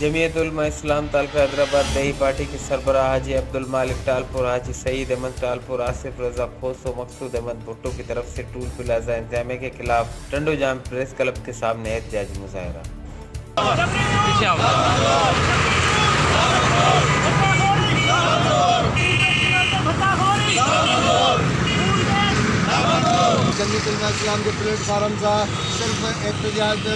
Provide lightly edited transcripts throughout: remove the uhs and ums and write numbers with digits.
जमीयत उलमा इस्लाम तालका हैदराबाद दही party के सरबराह हाजी अब्दुल मालिक टालपुर, हाजी सईद अहमद टालपुर, आसिफ रजा खोसो, मकसूद अहमद भुट्टो की तरफ से टूल प्लाजा इंतजामिया के खिलाफ टंडो जाम प्रेस क्लब के सामने एहतजाजी मुजाहरा। जमीयत उलमा इस्लाम के प्लेटफार्म सां सिर्फ़ु एहतजाज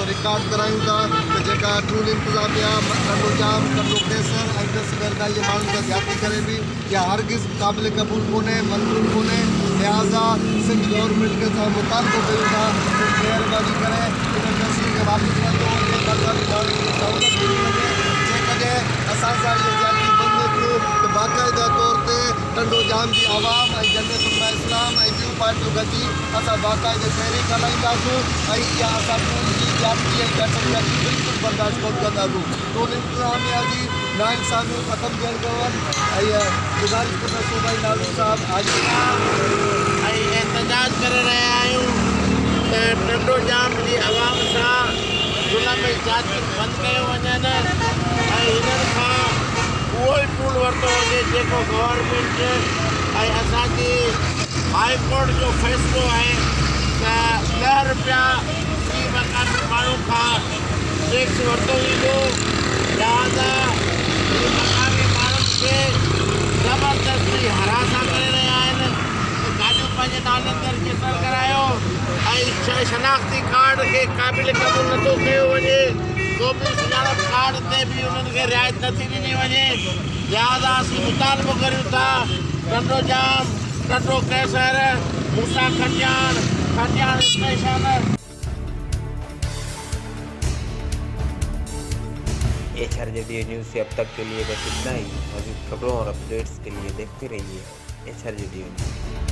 रिकॉर्ड करायूं था त जेका टूल इंतज़ामिया टंडो जाम टंडो कैसर ऐं 10 गैरकाई माण्हुनि सां ज़्यादती करे बि इहा हरगिज़ क़ाबिल क़बूल कोन्हे, मंज़ूर कोन्हे। लिहाज़ा सिंध गवर्नमेंट खे असां मुतालबो कयूं था त महिरबानी करे इन फैसिले खे वापसि वठो वञे, मक़ामी माण्हुनि खे सहूलियत ॾिनी वञे। जेकॾहिं असां सां इहे ज़्यादती बंदि न थियूं त बाक़ाइदा तौर ते टंडो जाम जी आवाम ऐं जमीयत उलमा इस्लाम ऐं ॿियूं पार्टियूं गॾिजी असां बाक़ाइदे तहरीक हलाईंदासीं ऐं इहा असां टूल जी ज़्यादती ऐं दहशतगर्दी बिल्कुलु बर्दाश्त कोन कंदासीं। टूल इंतज़ामिया जी नाइंसाफ़ियूं ख़तमु थियणु खपनि ऐं गुज़ारिश कंदा सूबाई नाज़िम साहिब हाजी ऐं एहतजाज करे रहिया आहियूं त टंडो जाम जी आवाम सां ज़ुल्म ऐं ज़्यादतियूं बंदि कयो वञनि ऐं हिननि खां उहो ई टूल वरितो वञे जेको गवर्नमेंट ऐं असांजी हाई कोर्ट जो फ़ैसिलो आहे त 10 रुपया फ़ी मक़ामी माण्हू खां टैक्स वरितो वेंदो। लिहाज़ा मक़ामी माण्हुनि खे ज़बरदस्ती हरासा करे रहिया आहिनि त गाॾियूं पंहिंजे नाले ते रजिस्टर करायो ऐं शनाख़्ती कार्ड खे क़ाबिल क़बूल नथो कयो वञे, क़ौमी सुञाणप कार्ड ते बि उन्हनि खे रिआयत नथी ॾिनी वञे। लिहाज़ा असीं मुतालबो करियूं था टंडो जाम टंडो कैसर मूसा खटियाण स्टेशन। HRJDO न्यूज़ से अब तक के लिए बस इतना ही। मज़ीद खबरों और अपडेट्स के लिए देखते रहिए HRJDO न्यूज़।